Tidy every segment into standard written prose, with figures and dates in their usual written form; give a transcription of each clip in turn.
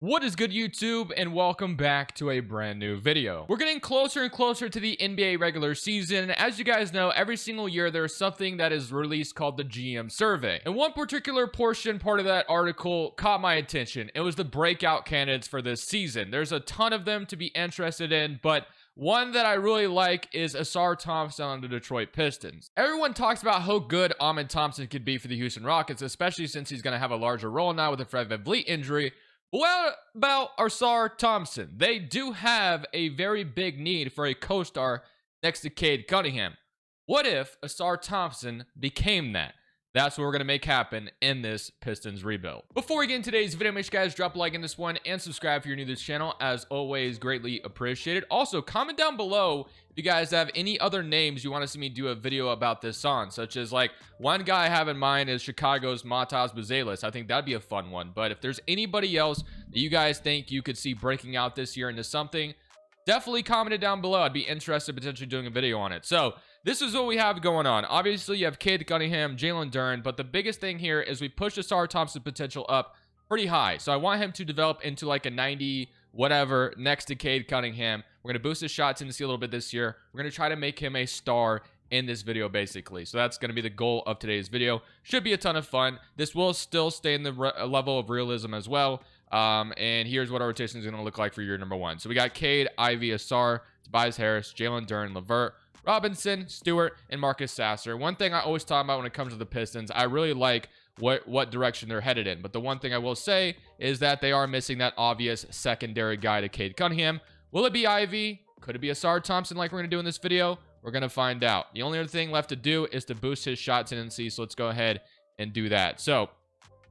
What is good, YouTube, and welcome back to a brand new video. We're getting closer and closer to the NBA regular season. As you guys know, every single year there's something that is released called the GM survey. And one particular part of that article caught my attention. It was the breakout candidates for this season. There's a ton of them to be interested in, but one that I really like is Ausar Thompson on the Detroit Pistons. Everyone talks about how good Ahmed Thompson could be for the Houston Rockets, especially since he's going to have a larger role now with the Fred VanVleet injury. What about Ausar Thompson? They do have a very big need for a co-star next to Cade Cunningham. What if Ausar Thompson became that? That's what we're going to make happen in this Pistons rebuild. Before we get into today's video, make sure you guys drop a like in this one and subscribe if you're new to this channel. As always, greatly appreciated. Also, comment down below if you guys have any other names you want to see me do a video about this on, such as like one guy I have in mind is Chicago's Matas Buzelis. I think that'd be a fun one. But if there's anybody else that you guys think you could see breaking out this year into something, definitely comment it down below. I'd be interested in potentially doing a video on it. So this is what we have going on. Obviously, you have Cade Cunningham, Jalen Duren, but the biggest thing here is we push Ausar Thompson potential up pretty high. So I want him to develop into like a 90 whatever next to Cade Cunningham. We're going to boost his shot tendency a little bit this year. We're going to try to make him a star in this video, basically. So that's going to be the goal of today's video. Should be a ton of fun. This will still stay in the level of realism as well. And here's what our rotation is going to look like for year number one. So we got Cade, Ivy, Ausar, Tobias Harris, Jalen Duren, LeVert, Robinson, Stewart, and Marcus Sasser. One thing I always talk about when it comes to the Pistons, I really like what direction they're headed in. But the one thing I will say is that they are missing that obvious secondary guy to Cade Cunningham. Will it be Ivy? Could it be Ausar Thompson like we're going to do in this video? We're going to find out. The only other thing left to do is to boost his shot tendency. So let's go ahead and do that. So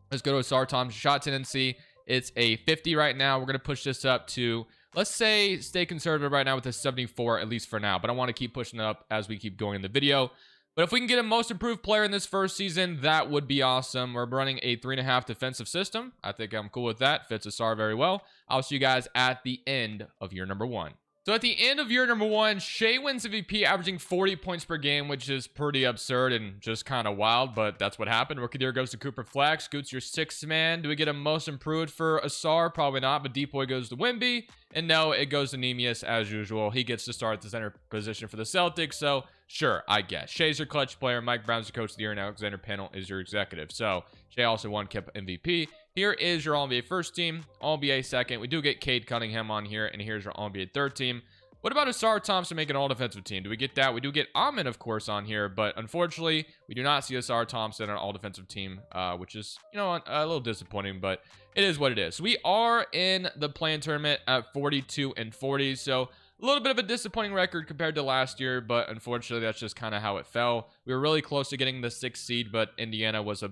let's go to Ausar Thompson shot tendency. It's a 50 right now. We're going to push this up to, let's say, stay conservative right now with a 74, at least for now. But I want to keep pushing it up as we keep going in the video. But if we can get a most improved player in this first season, that would be awesome. We're running a 3.5 defensive system. I think I'm cool with that. Fits Ausar very well. I'll see you guys at the end of year number one. So at the end of year number one, Shea wins MVP, averaging 40 points per game, which is pretty absurd and just kind of wild, but that's what happened. Rookie of the year goes to Cooper Flex. Scoot's your sixth man. Do we get a most improved for Ausar? Probably not, but Depoy goes to Wemby. And no, it goes to Nemius as usual. He gets to start at the center position for the Celtics, so sure, I guess. Shea's your clutch player. Mike Brown's the coach of the year, and Alexander Panel is your executive. So Shea also won Kip MVP. Here is your All-NBA first team, All-NBA second. We do get Cade Cunningham on here, and here's your All-NBA third team. What about Ausar Thompson making an all-defensive team? Do we get that? We do get Ahmed, of course, on here, but unfortunately, we do not see Ausar Thompson on an all-defensive team, which is, you know, a little disappointing, but it is what it is. We are in the play-in tournament at 42-40, so a little bit of a disappointing record compared to last year, but unfortunately, that's just kind of how it fell. We were really close to getting the 6th seed, but Indiana was a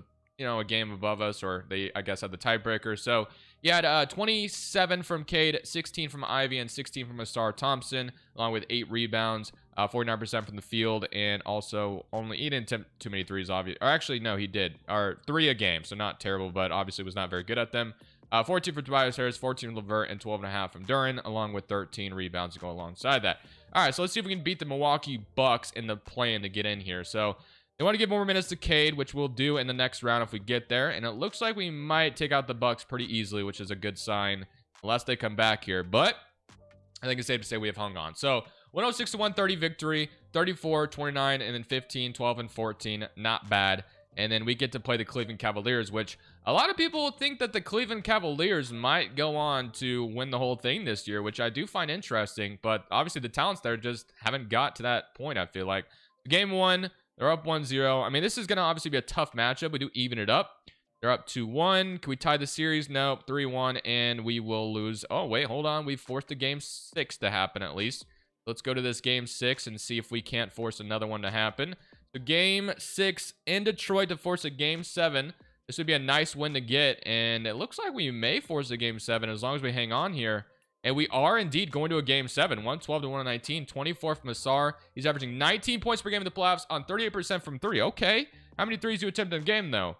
game above us, or they, I guess, had the tiebreaker. So you had 27 from Cade, 16 from Ivy, and 16 from Ausar Thompson, along with 8 rebounds, 49% from the field, and also he didn't attempt too many threes, obviously. Or actually, no, he did. Or 3 a game, so not terrible, but obviously was not very good at them. 14 for Tobias Harris, 14 from LeVert, and 12.5 from Duren, along with 13 rebounds to go alongside that. All right, so let's see if we can beat the Milwaukee Bucks in the play-in to get in here. So they want to give more minutes to Cade, which we'll do in the next round if we get there. And it looks like we might take out the Bucks pretty easily, which is a good sign, unless they come back here. But I think it's safe to say we have hung on. So 106-130 victory, 34, 29, and then 15, 12, and 14. Not bad. And then we get to play the Cleveland Cavaliers, which a lot of people think that the Cleveland Cavaliers might go on to win the whole thing this year, which I do find interesting. But obviously the talents there just haven't got to that point, I feel like. Game one, they're up 1-0. I mean, this is going to obviously be a tough matchup. We do even it up. They're up 2-1. Can we tie the series? Nope. 3-1, and we will lose. Oh, wait, hold on. We forced the game 6 to happen at least. Let's go to this game 6 and see if we can't force another one to happen. So game 6 in Detroit to force a game 7. This would be a nice win to get, and it looks like we may force a game 7 as long as we hang on here. And we are indeed going to a game 7, 112 to 119, 24 from Ausar. He's averaging 19 points per game in the playoffs on 38% from 3. Okay. How many threes do you attempt in a game, though?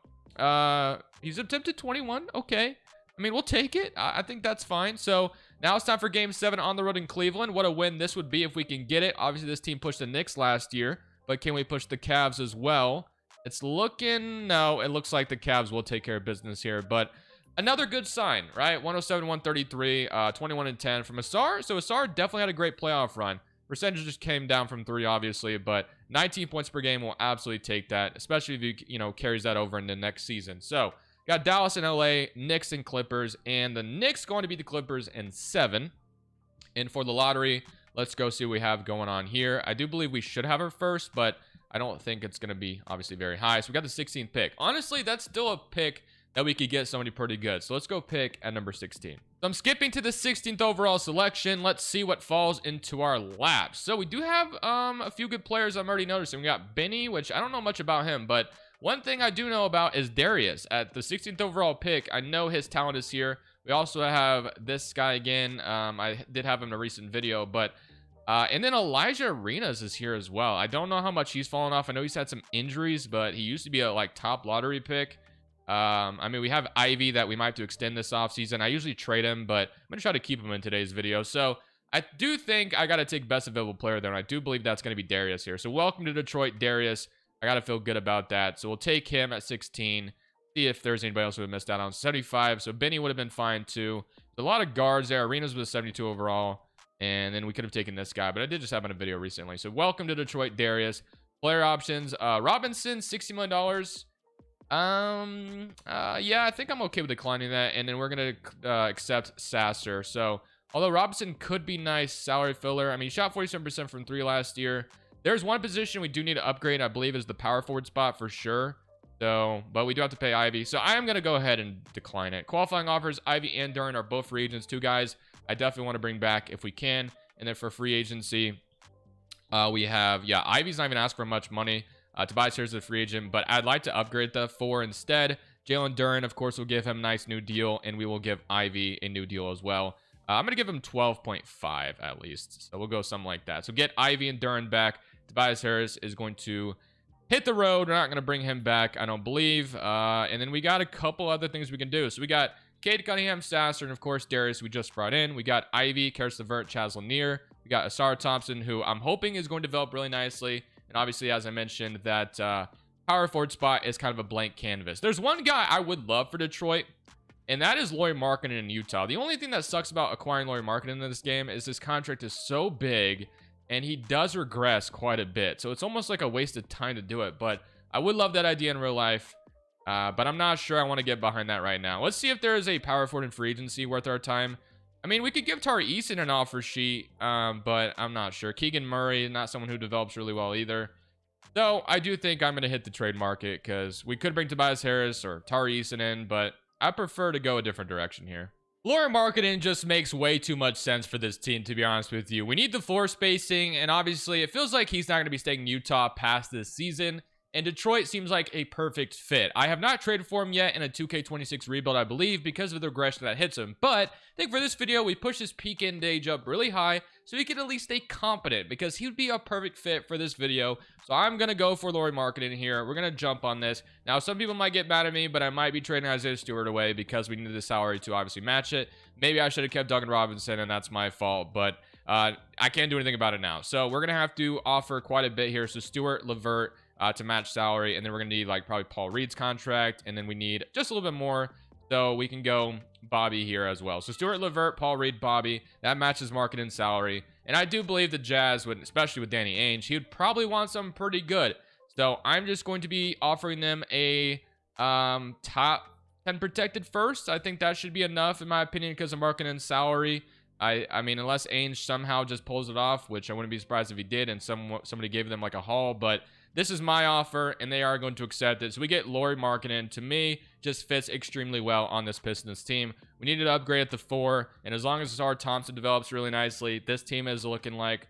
He's attempted 21. Okay. I mean, we'll take it. I think that's fine. So now it's time for game 7 on the road in Cleveland. What a win this would be if we can get it. Obviously, this team pushed the Knicks last year, but can we push the Cavs as well? It's looking, no, it looks like the Cavs will take care of business here, but Another good sign, right? 107, 133, 21 and 10 from Ausar. So Ausar definitely had a great playoff run. Percentage just came down from 3, obviously, but 19 points per game will absolutely take that, especially if you carries that over into next season. So got Dallas and LA, Knicks and Clippers, and the Knicks going to beat the Clippers in 7. And for the lottery, let's go see what we have going on here. I do believe we should have her first, but I don't think it's going to be obviously very high. So we got the 16th pick. Honestly, that's still a pick that we could get somebody pretty good. So let's go pick at number 16. So I'm skipping to the 16th overall selection. Let's see what falls into our laps. So we do have a few good players I'm already noticing. We got Benny, which I don't know much about him, but one thing I do know about is Darius at the 16th overall pick. I know his talent is here. We also have this guy again. I did have him in a recent video, but and then Elijah Arenas is here as well. I don't know how much he's fallen off. I know he's had some injuries, but he used to be a top lottery pick. I mean, we have Ivy that we might have to extend this offseason. I usually trade him, but I'm going to try to keep him in today's video. So I do think I got to take best available player there, and I do believe that's going to be Darius here. So welcome to Detroit, Darius. I got to feel good about that. So we'll take him at 16. See if there's anybody else who would have missed out on 75. So Benny would have been fine too. There's a lot of guards there. Arenas was 72 overall. And then we could have taken this guy, but I did just have him in a video recently. So welcome to Detroit, Darius. Player options. Robinson, $60 million. Yeah, I think I'm okay with declining that. And then we're going to accept Sasser. So although Robinson could be nice salary filler. I mean, he shot 47% from 3 last year. There's one position we do need to upgrade, I believe, is the power forward spot for sure. So, but we do have to pay Ivy. So I am going to go ahead and decline it. Qualifying offers, Ivy and Duran are both free agents. 2 guys I definitely want to bring back if we can. And then for free agency, we have, yeah, Ivy's not even asked for much money. Tobias Harris is a free agent, but I'd like to upgrade the 4 instead. Jalen Duran, of course, will give him a nice new deal, and we will give Ivy a new deal as well. I'm going to give him 12.5 at least. So we'll go something like that. So get Ivy and Duran back. Tobias Harris is going to hit the road. We're not going to bring him back, I don't believe. And then we got a couple other things we can do. So we got Cade Cunningham, Sasser, and of course Darius we just brought in. We got Ivy, Karis LeVert, Chaz Lanier. We got Ausar Thompson, who I'm hoping is going to develop really nicely. And obviously, as I mentioned, that power forward spot is kind of a blank canvas. There's one guy I would love for Detroit, and that is Lauri Markkanen in Utah. The only thing that sucks about acquiring Lauri Markkanen in this game is his contract is so big, and he does regress quite a bit. So it's almost like a waste of time to do it. But I would love that idea in real life. But I'm not sure I want to get behind that right now. Let's see if there is a power forward in free agency worth our time. I mean, we could give Tari Eason an offer sheet, but I'm not sure. Keegan Murray, not someone who develops really well either. So I do think I'm going to hit the trade market because we could bring Tobias Harris or Tari Eason in, but I prefer to go a different direction here. Lauri Markkanen just makes way too much sense for this team, to be honest with you. We need the floor spacing, and obviously it feels like he's not going to be staying in Utah past this season. And Detroit seems like a perfect fit. I have not traded for him yet in a 2K26 rebuild, I believe, because of the regression that hits him. But I think for this video, we push his peak end age up really high so he can at least stay competent because he would be a perfect fit for this video. So I'm going to go for Lauri Markkanen here. We're going to jump on this. Now, some people might get mad at me, but I might be trading Isaiah Stewart away because we needed the salary to obviously match it. Maybe I should have kept Duncan Robinson, and that's my fault. But I can't do anything about it now. So we're going to have to offer quite a bit here. So Stewart, LeVert, to match salary, and then we're gonna need like probably Paul Reed's contract, and then we need just a little bit more, so we can go Bobby here as well. So Stewart, LeVert, Paul Reed, Bobby, that matches market and salary. And I do believe the Jazz would, especially with Danny Ainge, he would probably want something pretty good. So I'm just going to be offering them a top 10 protected first. I think that should be enough in my opinion because of market and salary. I mean, unless Ainge somehow just pulls it off, which I wouldn't be surprised if he did, and somebody gave them like a haul, but this is my offer, and they are going to accept it. So we get Lauri Markkanen. To me, just fits extremely well on this Pistons team. We needed to upgrade at the 4, and as long as Ausar Thompson develops really nicely, this team is looking like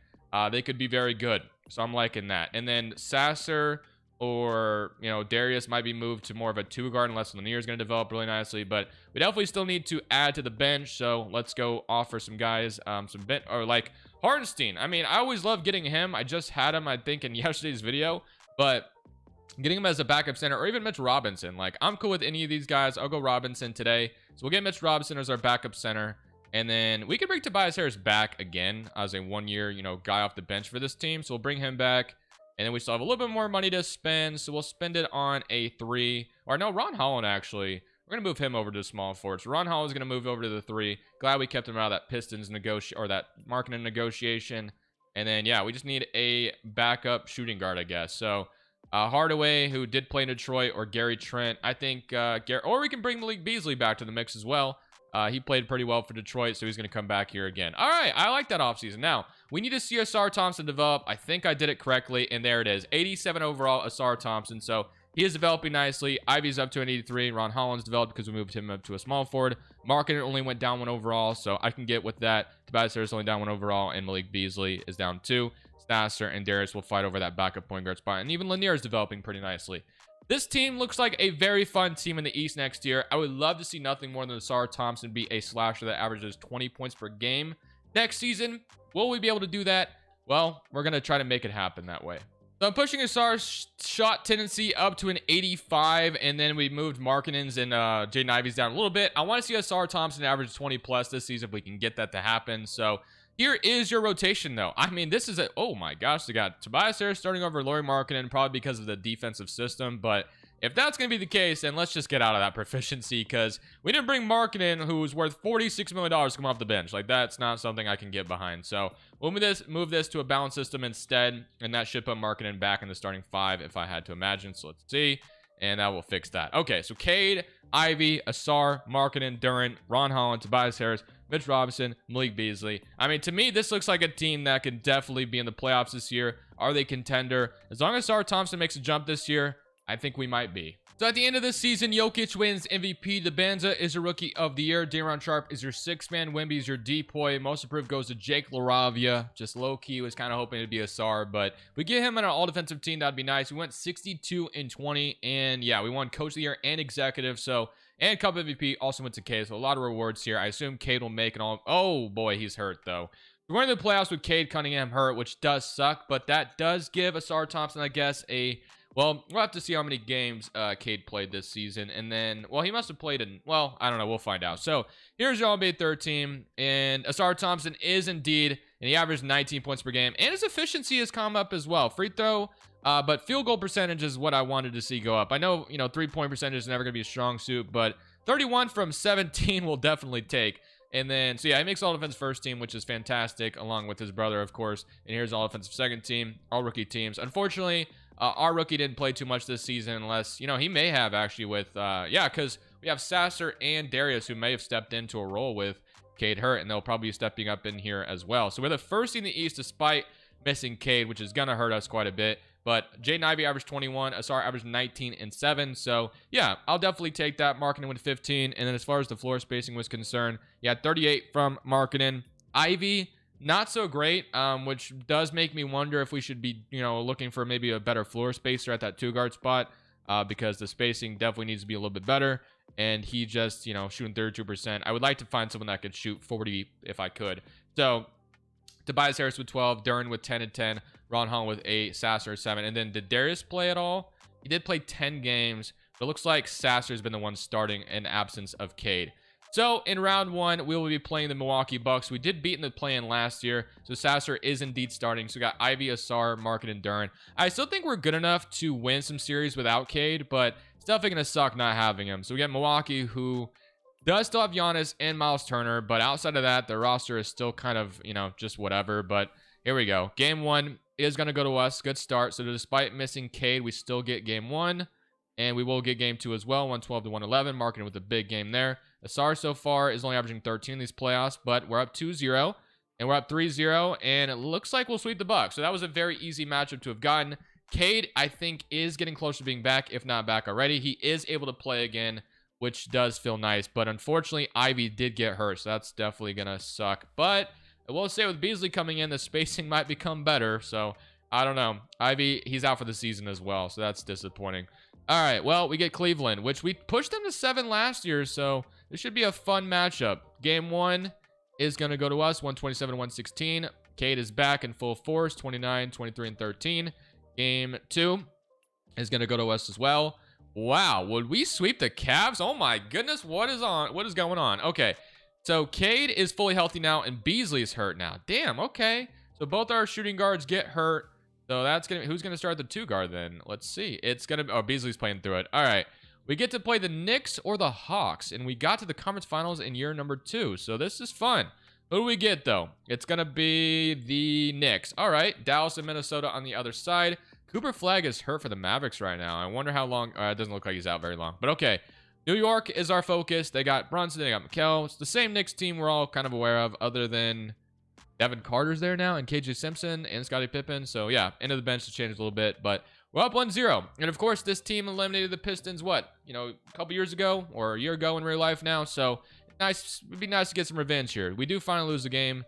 they could be very good. So I'm liking that. And then Sasser or, Darius might be moved to more of a 2 guard unless Lanier is going to develop really nicely. But we definitely still need to add to the bench. So let's go offer some guys or like Hartenstein. I mean, I always love getting him. I just had him, I think, in yesterday's video. But getting him as a backup center or even Mitch Robinson, like I'm cool with any of these guys. I'll go Robinson today. So we'll get Mitch Robinson as our backup center. And then we could bring Tobias Harris back again as a 1-year, guy off the bench for this team. So we'll bring him back. And then we still have a little bit more money to spend. So we'll spend it on a 3. Or no, Ron Holland, actually. We're going to move him over to small forward. So Ron Hall is going to move over to the 3. Glad we kept him out of that Pistons or that marketing negotiation. And then, yeah, we just need a backup shooting guard, I guess. So Hardaway, who did play in Detroit, or Gary Trent. I think, or we can bring Malik Beasley back to the mix as well. He played pretty well for Detroit, so he's going to come back here again. All right, I like that offseason. Now, we need to see Ausar Thompson develop. I think I did it correctly, and there it is. 87 overall, Ausar Thompson. So he is developing nicely. Ivy's up to an 83. Ron Holland's developed because we moved him up to a small forward. Marketing only went down 1 overall, so I can get with that. Tobias Harris only down 1 overall, and Malik Beasley is down 2. Stasser and Darius will fight over that backup point guard spot, and even Lanier is developing pretty nicely. This team looks like a very fun team in the East next year. I would love to see nothing more than Ausar Thompson be a slasher that averages 20 points per game next season. Will we be able to do that? Well, we're going to try to make it happen that way. So I'm pushing Ausar's shot tendency up to an 85, and then we moved Markkanen's and Jaden Ivey's down a little bit. I want to see Ausar Thompson average 20 plus this season if we can get that to happen. So here is your rotation, though. I mean, this is oh my gosh, they got Tobias Harris starting over Lauri Markkanen, probably because of the defensive system. But if that's going to be the case, then let's just get out of that proficiency, because we didn't bring Markkanen, who was worth $46 million, to come off the bench. Like, that's not something I can get behind. So we'll move this to a balance system instead, and that should put Markkanen back in the starting 5 if I had to imagine. So let's see, and that will fix that. Okay, so Cade, Ivey, Ausar, Markkanen, Durant, Ron Holland, Tobias Harris, Mitch Robinson, Malik Beasley. I mean, to me, this looks like a team that could definitely be in the playoffs this year. Are they contender? As long as Ausar Thompson makes a jump this year, I think we might be. So at the end of this season, Jokic wins MVP. DeBanza is your Rookie of the Year. Day'Ron Sharpe is your 6th man. Wemby is your DPOY. Most improved goes to Jake LaRavia. Just low-key was kind of hoping it'd be Ausar, but we get him on an all-defensive team. That'd be nice. We went 62-20, and yeah, we won Coach of the Year and Executive. So, and Cup MVP also went to Cade. So a lot of rewards here. I assume Cade will make it all. Oh boy, he's hurt though. We're in the playoffs with Cade Cunningham hurt, which does suck, but that does give Ausar Thompson, I guess, well, we'll have to see how many games Cade played this season. And then, well, he must have played in, well, I don't know. We'll find out. So here's your All-NBA third team. And Ausar Thompson is indeed, and he averaged 19 points per game. And his efficiency has come up as well. Free throw, but field goal percentage is what I wanted to see go up. I know, 3-point percentage is never going to be a strong suit, but 31 from 17 will definitely take. And then, so yeah, he makes all defense first team, which is fantastic, along with his brother, of course. And here's all offensive second team, all rookie teams. Unfortunately, our rookie didn't play too much this season, unless, he may have actually with, because we have Sasser and Darius, who may have stepped into a role with Cade hurt, and they'll probably be stepping up in here as well. So we're the first in the East despite missing Cade, which is going to hurt us quite a bit. But Jaden Ivey averaged 21. Ausar averaged 19 and 7. So, yeah, I'll definitely take that. Markkanen with 15. And then as far as the floor spacing was concerned, 38 from Markkanen. Ivey, not so great, which does make me wonder if we should be, looking for maybe a better floor spacer at that 2-guard spot, because the spacing definitely needs to be a little bit better. And he just, shooting 32%. I would like to find someone that could shoot 40 if I could. So, Tobias Harris with 12, Durant with 10 and 10, Ron Holland with 8, Sasser 7. And then did Darius play at all? He did play 10 games, but it looks like Sasser's been the one starting in absence of Cade. So in round 1, we will be playing the Milwaukee Bucks. We did beat in the play-in last year, so Sasser is indeed starting. So we got Ivey, Ausar, Markkanen, and Durant. I still think we're good enough to win some series without Cade, but it's definitely going to suck not having him. So we got Milwaukee, who does still have Giannis and Miles Turner, but outside of that, the roster is still kind of, just whatever. But here we go. Game 1 is going to go to us. Good start. So despite missing Cade, we still get game 1. And we will get game 2 as well, 112 to 111. Markkanen with a big game there. Ausar so far is only averaging 13 in these playoffs, but we're up 2-0. And we're up 3-0. And it looks like we'll sweep the Bucks. So that was a very easy matchup to have gotten. Cade, I think, is getting close to being back, if not back already. He is able to play again, which does feel nice. But unfortunately, Ivey did get hurt. So that's definitely going to suck. But I will say with Beasley coming in, the spacing might become better. So I don't know. Ivey, he's out for the season as well. So that's disappointing. All right, well, we get Cleveland, which we pushed them to 7 last year, so this should be a fun matchup. Game 1 is going to go to us, 127-116. Cade is back in full force, 29, 23, and 13. Game 2 is going to go to us as well. Wow, would we sweep the Cavs? Oh my goodness, what is going on? Okay, so Cade is fully healthy now, and Beasley's hurt now. Damn, okay. So both our shooting guards get hurt. So that's gonna, who's gonna start the 2-guard then? Let's see. It's gonna, oh, Beasley's playing through it. All right, We get to play the Knicks or the Hawks, and we got to the conference finals in year number 2. So this is fun. Who do we get, though? It's going to be the Knicks. All right, Dallas and Minnesota on the other side. Cooper Flag is hurt for the Mavericks right now. I wonder how long. It doesn't look like he's out very long. But okay, New York is our focus. They got Brunson, they got McHale. It's the same Knicks team we're all kind of aware of, other than Devin Carter's there now, and KJ Simpson and Scottie Pippen. So yeah, end of the bench to change a little bit, but we're up 1-0. And of course, this team eliminated the Pistons, a couple years ago or a year ago in real life now. So nice, it'd be nice to get some revenge here. We do finally lose the game,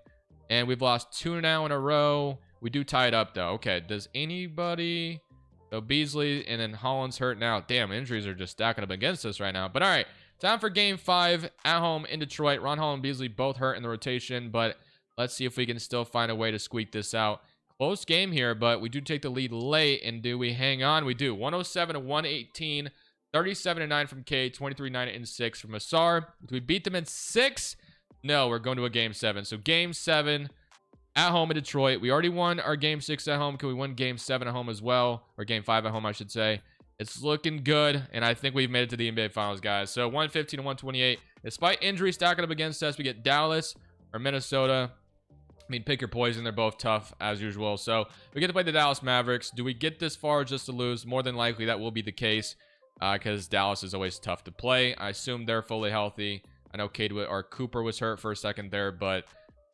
and we've lost 2 now in a row. We do tie it up, though. Okay, does anybody... So Beasley and then Holland's hurt now. Damn, injuries are just stacking up against us right now. But all right, time for game 5 at home in Detroit. Ron Holland and Beasley both hurt in the rotation, but let's see if we can still find a way to squeak this out. Close game here, but we do take the lead late, and do we hang on? We do. 107-118, 37-9 from K, 23-9-6 from Ausar. Do we beat them in 6? No, we're going to a game 7. So game 7 at home in Detroit. We already won our game 6 at home. Can we win game 7 at home as well? Or game 5 at home, I should say. It's looking good, and I think we've made it to the NBA Finals, guys. So 115-128. Despite injury stacking up against us, we get Dallas or Minnesota. I mean, pick your poison. They're both tough, as usual. So we get to play the Dallas Mavericks. Do we get this far just to lose? More than likely, that will be the case, because Dallas is always tough to play. I assume they're fully healthy. I know Cooper was hurt for a second there, but...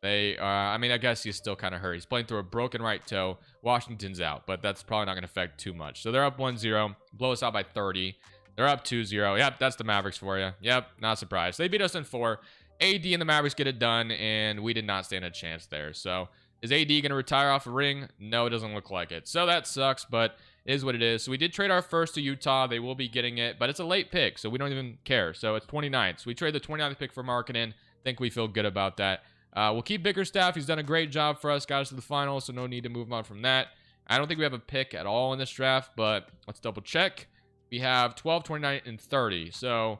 I mean, I guess he's still kind of hurt. He's playing through a broken right toe. Washington's out, but that's probably not going to affect too much. So they're up 1-0. Blow us out by 30. They're up 2-0. Yep, that's the Mavericks for you. Yep, not surprised. They beat us in 4. AD and the Mavericks get it done, and we did not stand a chance there. So is AD going to retire off a ring? No, it doesn't look like it. So that sucks, but it is what it is. So we did trade our first to Utah. They will be getting it, but it's a late pick, so we don't even care. So it's 29th. So we trade the 29th pick for Markkanen. Think we feel good about that. We'll keep Bickerstaff. He's done a great job for us, got us to the finals, so no need to move on from that. I don't think we have a pick at all in this draft, but let's double check. We have 12, 29, and 30. So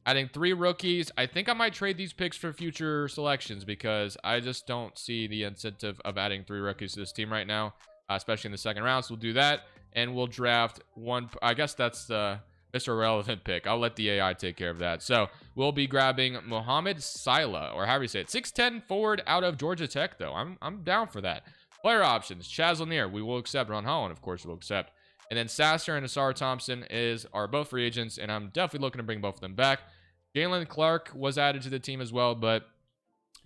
adding 3 rookies. I think I might trade these picks for future selections, because I just don't see the incentive of adding 3 rookies to this team right now, especially in the second round. So we'll do that, and we'll draft 1. I guess that's the Mr. Relevant pick. I'll let the AI take care of that. So we'll be grabbing Mohamed Sila, or however you say it. 6'10" forward out of Georgia Tech, though. I'm down for that. Player options. Chaz Lanier, we will accept. Ron Holland, of course, we'll accept. And then Sasser and Ausar Thompson are both free agents, and I'm definitely looking to bring both of them back. Jalen Clark was added to the team as well, but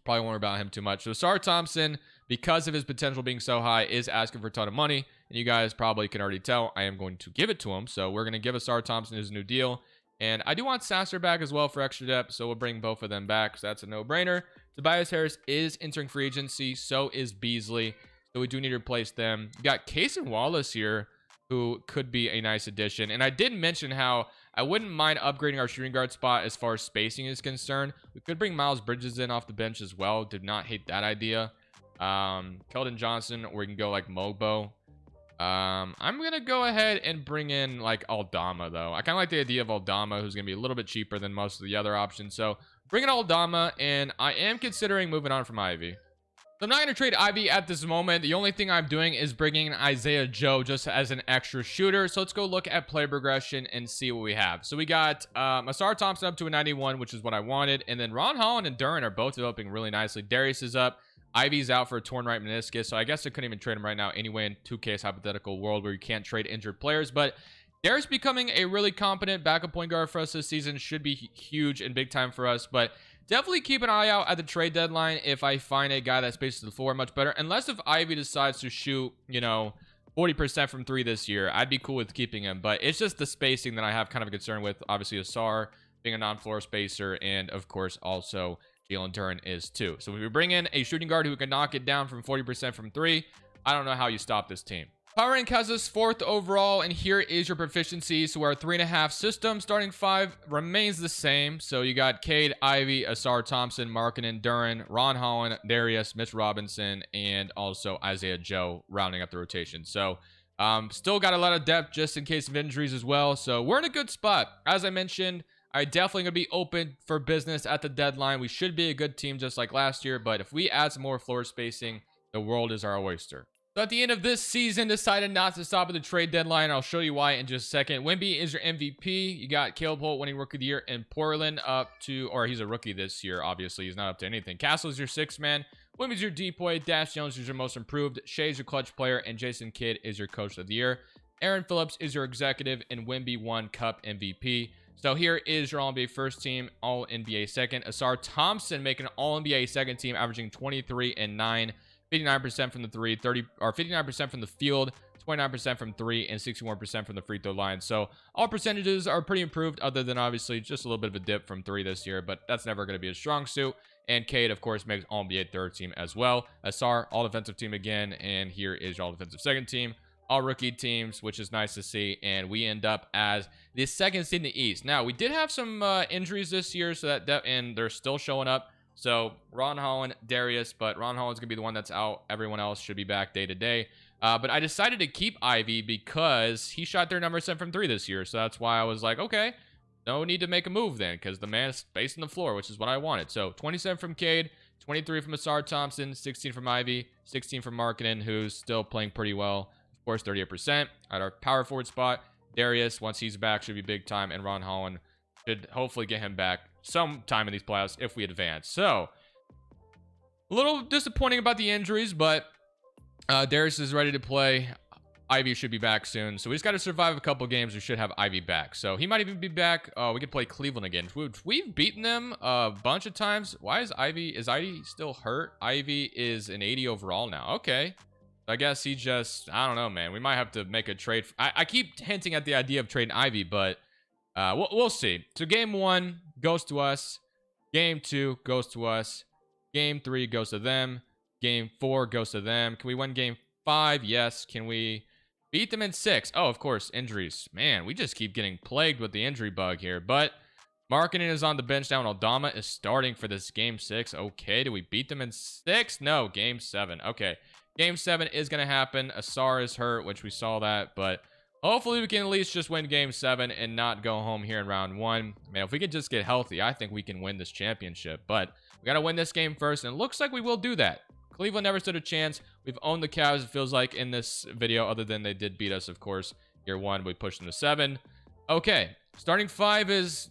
probably won't worry about him too much. So Ausar Thompson, because of his potential being so high, is asking for a ton of money. And you guys probably can already tell I am going to give it to him. So we're going to give Ausar Thompson his new deal. And I do want Sasser back as well for extra depth. So we'll bring both of them back. So that's a no-brainer. Tobias Harris is entering free agency. So is Beasley. So we do need to replace them. We got Cason Wallace here, who could be a nice addition. And I did mention how I wouldn't mind upgrading our shooting guard spot as far as spacing is concerned. We could bring Miles Bridges in off the bench as well. Did not hate that idea. Keldon Johnson, or we can go like Mogbo. I'm gonna go ahead and bring in like Aldama, though. I kind of like the idea of Aldama, who's gonna be a little bit cheaper than most of the other options. So bring in Aldama, and I am considering moving on from Ivy. So I'm not going to trade Ivy at this moment. The only thing I'm doing is bringing in Isaiah Joe just as an extra shooter. So let's go look at play progression and see what we have. So we got Ausar Thompson up to a 91, which is what I wanted. And then Ron Holland and Duren are both developing really nicely. Darius is up. Ivy's out for a torn right meniscus. So I guess I couldn't even trade him right now anyway in 2K's hypothetical world where you can't trade injured players. But Darius becoming a really competent backup point guard for us this season should be huge and big time for us. But definitely keep an eye out at the trade deadline if I find a guy that spaces the floor much better. Unless if Ivy decides to shoot, 40% from 3 this year, I'd be cool with keeping him. But it's just the spacing that I have kind of a concern with. Obviously, Ausar being a non-floor spacer, and of course, also Jalen Duren is too. So if we bring in a shooting guard who can knock it down from 40% from 3, I don't know how you stop this team. Power rank has us 4th overall, and here is your proficiency. So our 3.5 system starting 5 remains the same. So you got Cade, Ivy, Ausar Thompson, Markkanen, Duren, Ron Holland, Darius, Mitch Robinson, and also Isaiah Joe rounding up the rotation. So still got a lot of depth just in case of injuries as well. So we're in a good spot. As I mentioned, I definitely going to be open for business at the deadline. We should be a good team just like last year, but if we add some more floor spacing, the world is our oyster. So at the end of this season, decided not to stop at the trade deadline. I'll show you why in just a second. Wemby is your MVP. You got Caleb Holt winning Rookie of the Year in Portland up to, or he's a rookie this year, obviously. He's not up to anything. Castle's your sixth man. Wemby's your DPOY. Dash Jones is your most improved. Shea's your clutch player. And Jason Kidd is your Coach of the Year. Aaron Phillips is your executive. And Wemby won Cup MVP. So here is your All-NBA first team, All-NBA second. Ausar Thompson making an All-NBA second team, averaging 23 and 9. 59% from the 59% from the field, 29% from 3, and 61% from the free throw line. So all percentages are pretty improved, other than obviously just a little bit of a dip from 3 this year, but that's never going to be a strong suit. And Cade, of course, makes All-NBA third team as well. Ausar, all-defensive team again, and here is your all-defensive second team. All rookie teams, which is nice to see, and we end up as the second seed in the East. Now, we did have some injuries this year, so and they're still showing up. So Ron Holland, Darius, but Ron Holland's gonna be the one that's out. Everyone else should be back day to day. But I decided to keep Ivy because he shot their number 7 from 3 this year. So that's why I was like, okay, no need to make a move then, because the man is facing the floor, which is what I wanted. So 27 from Cade, 23 from Ausar Thompson, 16 from Ivy, 16 from Markkanen, who's still playing pretty well. Of course, 38%. At our power forward spot, Darius, once he's back, should be big time, and Ron Holland should hopefully get him back sometime in these playoffs if we advance. So a little disappointing about the injuries, but Darius is ready to play. Ivy should be back soon, so we just got to survive a couple games. We should have Ivy back, so he might even be back. We could play Cleveland again. We've beaten them a bunch of times. Why is Ivy still hurt? Ivy is an 80 overall now. Okay, I guess he just, I don't know, man. We might have to make a trade. I keep hinting at the idea of trading Ivy, but we'll see. So game 1 goes to us. Game 2 goes to us. Game 3 goes to them. Game 4 goes to them. Can we win game 5? Yes. Can we beat them in 6? Oh, of course, injuries. Man, we just keep getting plagued with the injury bug here. But Markkanen is on the bench now, and Aldama is starting for this game 6. Okay, do we beat them in 6? No, game 7. Okay, game 7 is going to happen. Ausar is hurt, which we saw that, but hopefully we can at least just win game 7 and not go home here in round 1. Man, if we could just get healthy, I think we can win this championship. But we got to win this game first, and it looks like we will do that. Cleveland never stood a chance. We've owned the Cavs, it feels like, in this video, other than they did beat us, of course. Year 1, we pushed them to 7. Okay, starting 5 is,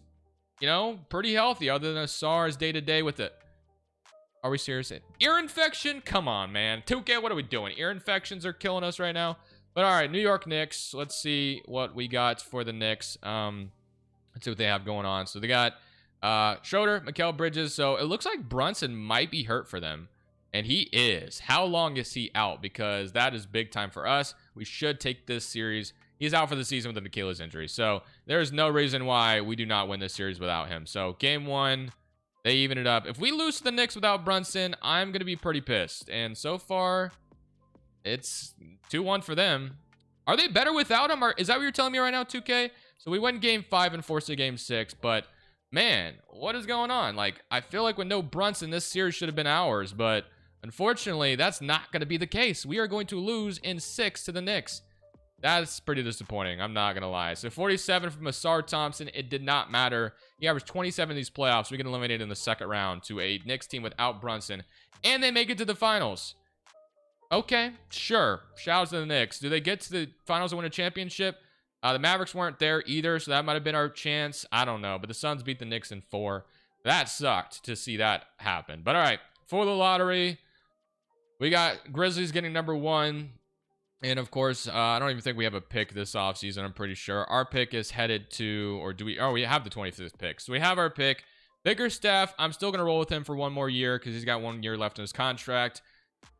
you know, pretty healthy, other than Ausar is day-to-day with it. Are we serious? Ear infection? Come on, man. 2K, what are we doing? Ear infections are killing us right now. But all right, New York Knicks. Let's see what we got for the Knicks. Let's see what they have going on. So they got Schroeder, Mikal Bridges. So it looks like Brunson might be hurt for them. And he is. How long is he out? Because that is big time for us. We should take this series. He's out for the season with an Achilles injury. So there's no reason why we do not win this series without him. So game 1, they even it up. If we lose to the Knicks without Brunson, I'm going to be pretty pissed. And so far, it's 2-1 for them. Are they better without him? Or is that what you're telling me right now, 2K? So we win game 5 and forced to game 6. But, man, what is going on? Like, I feel like with no Brunson, this series should have been ours. But unfortunately, that's not going to be the case. We are going to lose in 6 to the Knicks. That's pretty disappointing. I'm not going to lie. So 47 from Ausar Thompson. It did not matter. He averaged 27 in these playoffs. We get eliminated in the second round to a Knicks team without Brunson. And they make it to the finals. Okay, sure. Shout out to the Knicks. Do they get to the finals and win a championship? The Mavericks weren't there either, so that might have been our chance. I don't know. But the Suns beat the Knicks in 4. That sucked to see that happen. But all right, for the lottery, we got Grizzlies getting number 1. And of course, I don't even think we have a pick this offseason, I'm pretty sure. Our pick is headed to, or do we? Oh, we have the 25th pick. So we have our pick. Bickerstaff, I'm still going to roll with him for 1 more year because he's got 1 year left in his contract.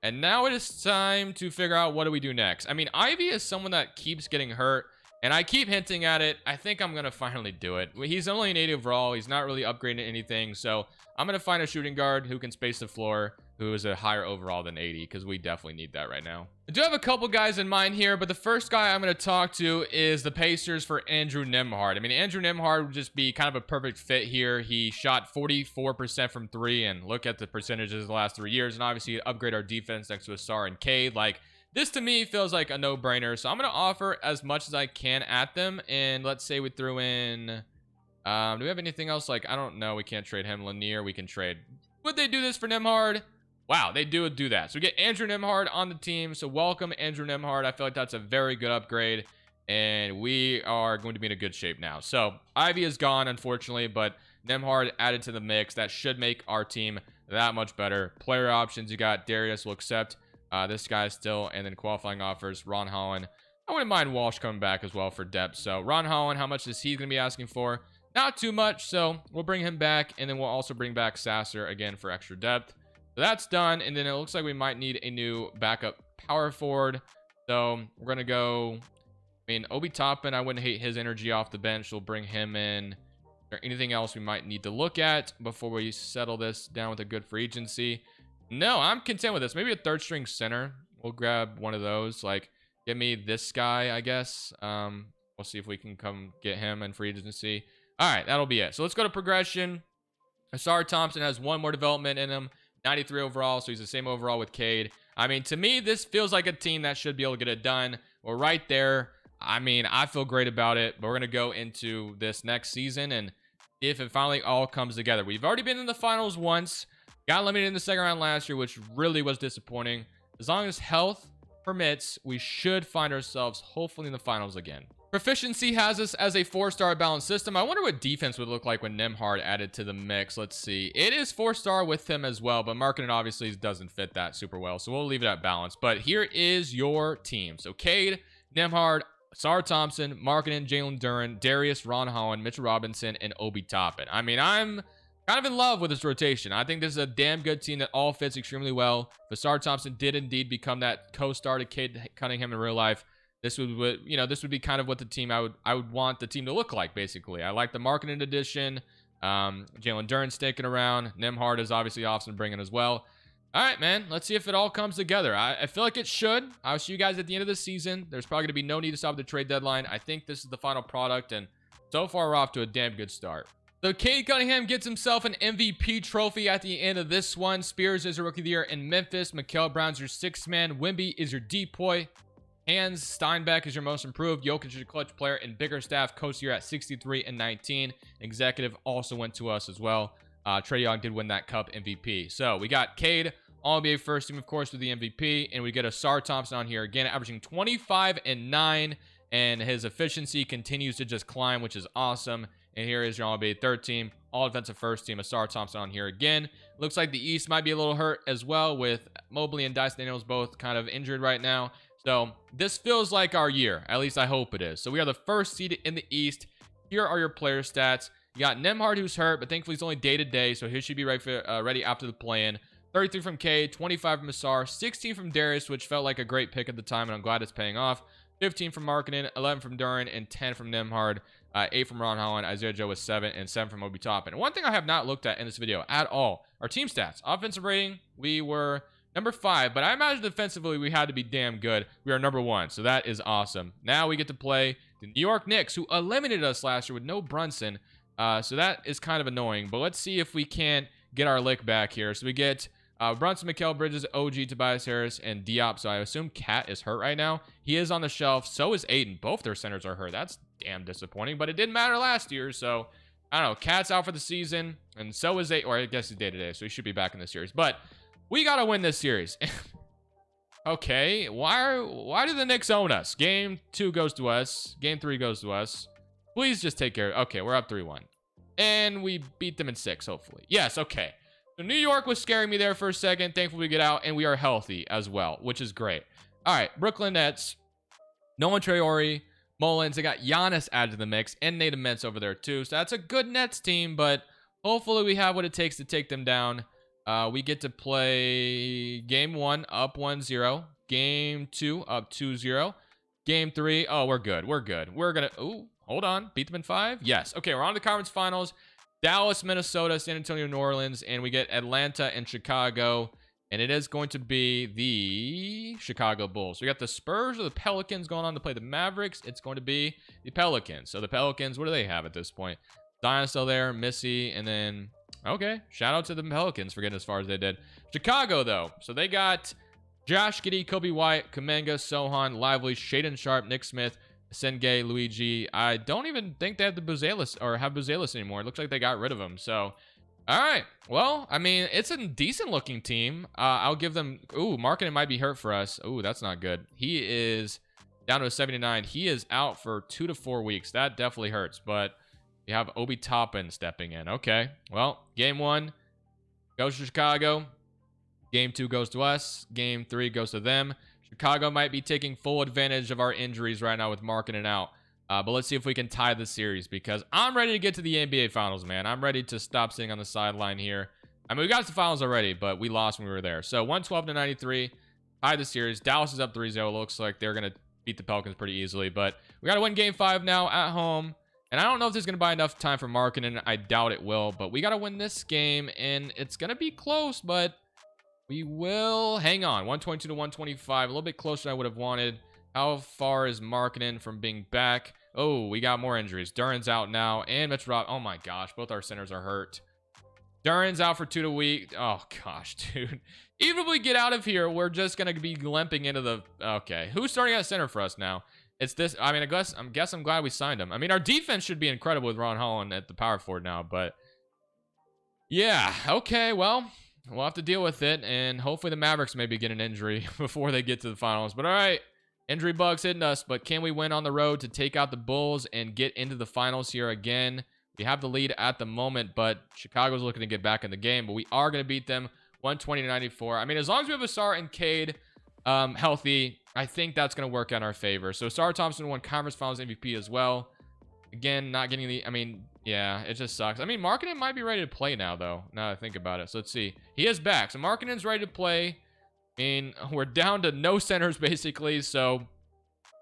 And now it is time to figure out what do we do next. I mean, Ivy is someone that keeps getting hurt, and I keep hinting at it. I think I'm going to finally do it. He's only an 80 overall. He's not really upgrading anything, so I'm going to find a shooting guard who can space the floor, who is a higher overall than 80, because we definitely need that right now. I do have a couple guys in mind here, but the first guy I'm going to talk to is the Pacers for Andrew Nembhard. I mean, Andrew Nembhard would just be kind of a perfect fit here. He shot 44% from 3, and look at the percentages the last 3 years, and obviously upgrade our defense next to Ausar and Cade. Like, this to me feels like a no-brainer, so I'm going to offer as much as I can at them, and let's say we threw in, do we have anything else? Like, I don't know, we can't trade him. Lanier, we can trade. Would they do this for Nembhard? Wow, they do that. So we get Andrew Nembhard on the team. So welcome, Andrew Nembhard. I feel like that's a very good upgrade. And we are going to be in a good shape now. So Ivy is gone, unfortunately, but Nembhard added to the mix. That should make our team that much better. Player options, you got Darius will accept this guy still. And then qualifying offers, Ron Holland. I wouldn't mind Walsh coming back as well for depth. So Ron Holland, how much is he going to be asking for? Not too much. So we'll bring him back. And then we'll also bring back Sasser again for extra depth. So that's done. And then it looks like we might need a new backup power forward. So we're going to go... I mean, Obi Toppin, I wouldn't hate his energy off the bench. We'll bring him in. Is there anything else we might need to look at before we settle this down with a good free agency? No, I'm content with this. Maybe a third string center. We'll grab one of those. Like, get me this guy, I guess. We'll see if we can come get him in free agency. All right, that'll be it. So let's go to progression. Ausar Thompson has one more development in him. 93 overall, so he's the same overall with Cade. I mean, to me, this feels like a team that should be able to get it done. We're right there. I mean, I feel great about it, but we're going to go into this next season and see if it finally all comes together. We've already been in the finals once. Got eliminated in the second round last year, which really was disappointing. As long as health permits, we should find ourselves hopefully in the finals again. Proficiency has us as a 4-star balanced system. I wonder what defense would look like when Nembhard added to the mix. Let's see. It is 4-star with him as well, but marketing obviously doesn't fit that super well, so we'll leave it at balance. But here is your team. So Cade, Nembhard, Ausar Thompson, Markkanen, Jalen Duren, Darius, Ron Holland, Mitchell Robinson, and Obi Toppin. I mean, I'm kind of in love with this rotation. I think this is a damn good team that all fits extremely well. If Ausar Thompson did indeed become that co-star to Cade Cunningham in real life, this would, you know, this would be kind of what the team I would want the team to look like, basically. I like the Markkanen addition. Jalen Duren sticking around. Nembhard is obviously Austin bringing as well. All right, man. Let's see if it all comes together. I feel like it should. I'll see you guys at the end of the season. There's probably going to be no need to stop the trade deadline. I think this is the final product, and so far we're off to a damn good start. So Cade Cunningham gets himself an MVP trophy at the end of this one. Spears is your Rookie of the Year in Memphis. Mikael Brown's your 6th man. Wemby is your depoy. Hans Steinbeck is your most improved. Jokic is your clutch player. And Bickerstaff, Coach of the Year at 63 and 19. Executive also went to us as well. Trae Young did win that Cup MVP. So we got Cade, All-NBA first team, of course, with the MVP. And we get Ausar Thompson on here again, averaging 25 and 9. And his efficiency continues to just climb, which is awesome. And here is your All-NBA third team, all-defensive first team, Ausar Thompson on here again. Looks like the East might be a little hurt as well, with Mobley and Dyson Daniels both kind of injured right now. So this feels like our year. At least I hope it is. So we are the first seed in the East. Here are your player stats. You got Nembhard, who's hurt, but thankfully he's only day-to-day, so he should be ready after the play-in. 33 from Cade, 25 from Ausar, 16 from Darius, which felt like a great pick at the time, and I'm glad it's paying off. 15 from Markkanen, 11 from Duren, and 10 from Nembhard. 8 from Ron Holland, Isaiah Joe was 7, and 7 from Obi Toppin. And one thing I have not looked at in this video at all, our team stats. Offensive rating, we were number 5, but I imagine defensively we had to be damn good. We are number 1, so that is awesome. Now we get to play the New York Knicks, who eliminated us last year with no Brunson. So that is kind of annoying, but let's see if we can't get our lick back here. So we get Brunson, Mikal Bridges, OG, Tobias Harris, and Diop. So I assume Cat is hurt right now. He is on the shelf. So is Aiden. Both their centers are hurt. That's damn disappointing, but it didn't matter last year. So I don't know. Cat's out for the season, and so is or I guess he's day-to-day, so he should be back in the series. But we got to win this series. Okay, why do the Knicks own us? Game 2 goes to us. Game 3 goes to us. Please just take care. Okay, we're up 3-1. And we beat them in 6, hopefully. Yes, okay. So New York was scaring me there for a second. Thankfully, we get out, and we are healthy as well, which is great. All right, Brooklyn Nets. Nolan Traore, Mullins. They got Giannis added to the mix, and Nate Immense over there, too. So that's a good Nets team, but hopefully we have what it takes to take them down. We get to play Game 1 up 1-0. Game 2 up 2-0. Game 3, oh, we're good. We're good. We're going to, ooh, hold on. Beat them in 5? Yes. Okay, we're on to the conference finals. Dallas, Minnesota, San Antonio, New Orleans, and we get Atlanta and Chicago. And it is going to be the Chicago Bulls. So we got the Spurs or the Pelicans going on to play the Mavericks. It's going to be the Pelicans. So the Pelicans, what do they have at this point? Zion's still there, Missy, and then, okay, shout out to the Pelicans for getting as far as they did. Chicago, though. So they got Josh Giddey, Kobe White, Kuminga, Sohan, Lively, Shaedon Sharp, Nick Smith, Sengay, Luigi. I don't even think they have the Buzelis or have Buzelis anymore. It looks like they got rid of him. So All right. Well, I mean, it's a decent looking team. I'll give them. Ooh, Markkanen might be hurt for us. Ooh, that's not good. He is down to a 79. He is out for 2 to 4 weeks. That definitely hurts. But we have Obi Toppin stepping in. Okay. Well, game 1 goes to Chicago. Game 2 goes to us. Game 3 goes to them. Chicago might be taking full advantage of our injuries right now with Markkanen out. But let's see if we can tie the series, because I'm ready to get to the NBA Finals, man. I'm ready to stop sitting on the sideline here. I mean, we got to the finals already, but we lost when we were there. So 112 to 93, tied the series. Dallas is up 3-0. Looks like they're going to beat the Pelicans pretty easily. But we got to win game 5 now at home. And I don't know if there's going to be enough time for Markkanen. I doubt it will. But we got to win this game, and it's going to be close, but we will hang on. 122 to 125, a little bit closer than I would have wanted. How far is Markkanen from being back? Oh, we got more injuries. Duran's out now, and Mitch Rob. Oh my gosh, both our centers are hurt. Duran's out for 2 weeks. Oh gosh, dude. Even if we get out of here, we're just gonna be limping into the. Okay, who's starting at center for us now? It's this. I mean, I guess I'm glad we signed him. I mean, our defense should be incredible with Ron Holland at the power forward now, but yeah. Okay, well, we'll have to deal with it, and hopefully the Mavericks maybe get an injury before they get to the finals. But all right. Injury bugs hitting us, but can we win on the road to take out the Bulls and get into the finals here again? We have the lead at the moment, but Chicago's looking to get back in the game, but we are going to beat them 120 to 94. I mean, as long as we have Ausar and Cade healthy, I think that's going to work in our favor. So Ausar Thompson won Conference Finals MVP as well. Again, not getting the, I mean, yeah, it just sucks. I mean, Markkanen might be ready to play now, though, now that I think about it. So let's see. He is back. So Markkanen's ready to play. I mean, we're down to no centers, basically. So,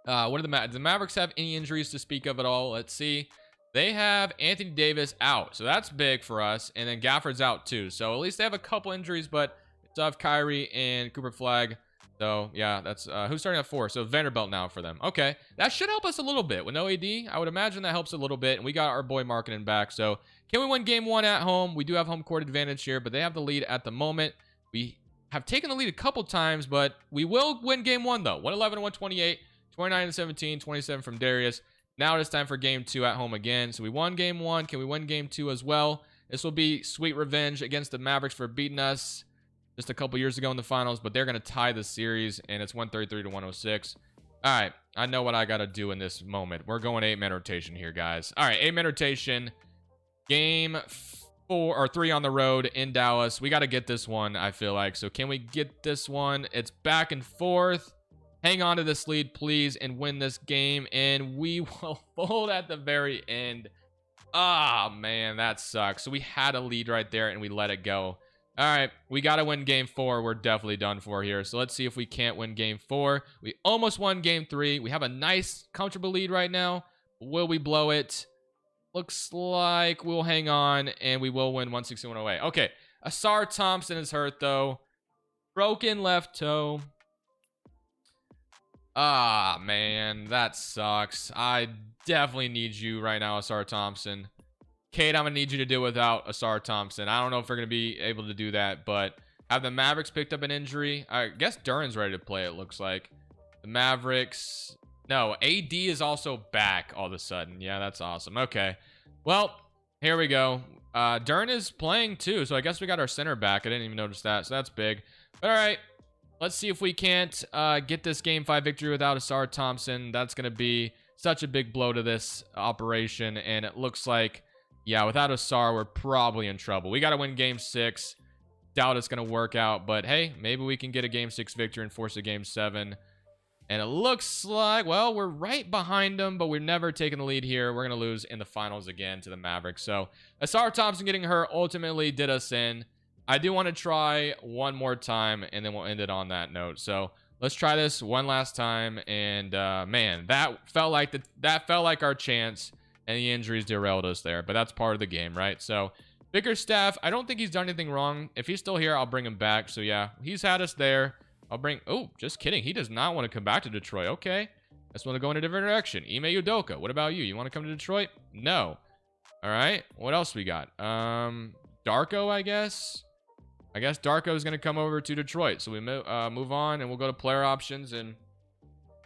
what do the Mavericks have any injuries to speak of at all? Let's see. They have Anthony Davis out. So, that's big for us. And then Gafford's out, too. So, at least they have a couple injuries, but it's off Kyrie and Cooper Flag. So, yeah, that's who's starting at 4. So, Vanderbilt now for them. Okay. That should help us a little bit. With no AD, I would imagine that helps a little bit. And we got our boy Markkanen back. So, can we win game 1 at home? We do have home court advantage here, but they have the lead at the moment. We have taken the lead a couple times, but we will win game 1 though. 111 to 128, 29 to 17, 27 from Darius. Now it's time for game 2 at home again. So we won game 1. Can we win game 2 as well? This will be sweet revenge against the Mavericks for beating us just a couple years ago in the finals, but they're going to tie the series, and it's 133 to 106. All right, I know what I got to do in this moment. We're going 8-man rotation here, guys. All right, 8-man rotation. Game 4 or 3 on the road in Dallas. We got to get this one, I feel like. So can we get this one? It's back and forth. Hang on to this lead, please, and win this game. And we will fold at the very end. Ah, man, that sucks. So we had a lead right there, and we let it go. All right, we got to win game 4. We're definitely done for here. So let's see if we can't win game 4. We almost won game 3. We have a nice, comfortable lead right now. Will we blow it? Looks like we'll hang on, and we will win 161-108. Okay, Ausar Thompson is hurt, though. Broken left toe. Ah, man, that sucks. I definitely need you right now, Ausar Thompson. Cade, I'm going to need you to do without Ausar Thompson. I don't know if we're going to be able to do that, but have the Mavericks picked up an injury? I guess Duran's ready to play, it looks like. The Mavericks... No, AD is also back all of a sudden. Yeah, that's awesome. Okay. Well, here we go. Duran is playing too, so I guess we got our center back. I didn't even notice that, so that's big. But all right, let's see if we can't get this Game 5 victory without Ausar Thompson. That's going to be such a big blow to this operation, and it looks like, yeah, without Ausar, we're probably in trouble. We got to win Game 6. Doubt it's going to work out, but hey, maybe we can get a Game 6 victory and force a Game 7. And it looks like, well, we're right behind them, but we're never taking the lead here. We're going to lose in the finals again to the Mavericks. So, Ausar Thompson getting hurt ultimately did us in. I do want to try one more time, and then we'll end it on that note. So, let's try this one last time. And, man, that felt like our chance, and the injuries derailed us there. But that's part of the game, right? So, Bickerstaff, I don't think he's done anything wrong. If he's still here, I'll bring him back. So, yeah, he's had us there. I'll bring... Oh, just kidding. He does not want to come back to Detroit. Okay. Just want to go in a different direction. Ime Udoka. What about you? You want to come to Detroit? No. All right. What else we got? Darko, I guess. I guess Darko is going to come over to Detroit. So we move on, and we'll go to player options, and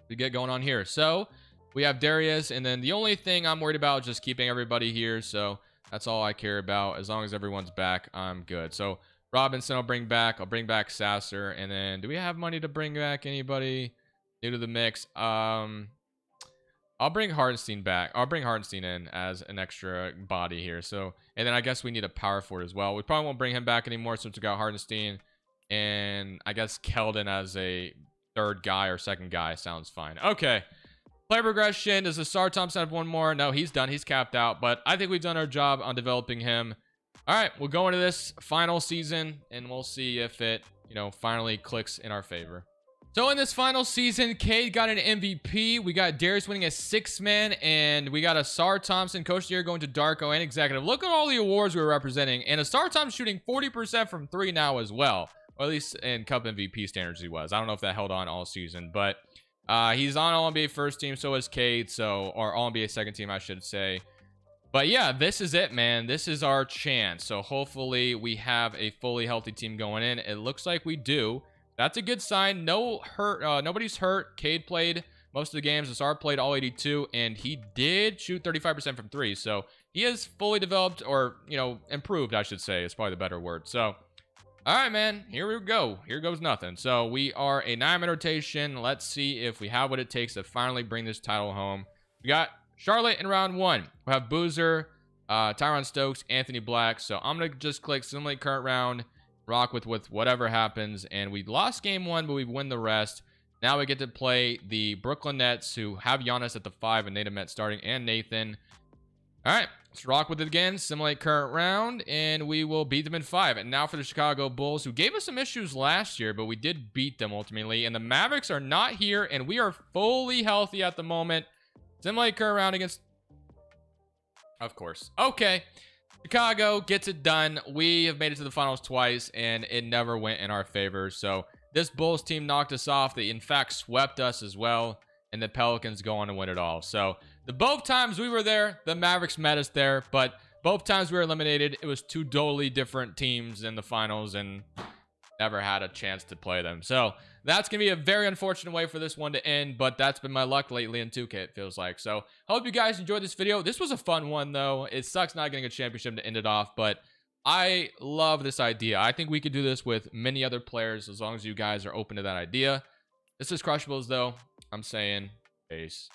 we get going on here. So we have Darius, and then the only thing I'm worried about is just keeping everybody here. So That's all I care about. As long as everyone's back, I'm good. So Robinson I'll bring back. I'll bring back Sasser. And then do we have money to bring back anybody new to the mix? I'll bring Hardenstein back. I'll bring Hardenstein in as an extra body here. So, and then I guess we need a power forward as well. We probably won't bring him back anymore since we got Hardenstein. And I guess Keldon as a third guy or second guy sounds fine. Okay. Player progression. Does Ausar Thompson have one more? No, he's done. He's capped out. But I think we've done our job on developing him. All right. We'll go into this final season and we'll see if it, finally clicks in our favor. So in this final season, Cade got an MVP. We got Darius winning a 6-man, and we got Ausar Thompson, Coach of the Year, going to Darko and Executive. Look at all the awards we were representing, and Ausar Thompson shooting 40% from 3 now as well, or at least in Cup MVP standards he was. I don't know if that held on all season, but he's on All-NBA first team, so is Cade, or All-NBA second team, I should say. But yeah, this is it, man. This is our chance. So hopefully we have a fully healthy team going in. It looks like we do. That's a good sign. Nobody's hurt. Cade played most of the games. Ausar played all 82, and he did shoot 35% from 3. So he is fully developed, or improved, I should say, is probably the better word. So, all right, man. Here we go. Here goes nothing. So we are a 9-man rotation. Let's see if we have what it takes to finally bring this title home. We got Charlotte in round 1. We have Boozer, Tyron Stokes, Anthony Black. So I'm gonna just click simulate current round. Rock with whatever happens, and we lost game 1, but we win the rest. Now we get to play the Brooklyn Nets, who have Giannis at the 5 and Nathan Met starting, and Nathan. All right, let's rock with it again. Simulate current round, and we will beat them in 5. And now for the Chicago Bulls, who gave us some issues last year, but we did beat them ultimately. And the Mavericks are not here, and we are fully healthy at the moment. Simulate current round against, of course. Okay. Chicago gets it done. We have made it to the finals twice, and it never went in our favor. So this Bulls team knocked us off. They, in fact, swept us as well, and the Pelicans go on to win it all. So both times we were there, the Mavericks met us there, but both times we were eliminated, it was 2 totally different teams in the finals, and never had a chance to play them. So that's going to be a very unfortunate way for this one to end, but that's been my luck lately in 2K, it feels like. So hope you guys enjoyed this video. This was a fun one, though. It sucks not getting a championship to end it off, but I love this idea. I think we could do this with many other players as long as you guys are open to that idea. This is Crushables, though. I'm saying peace.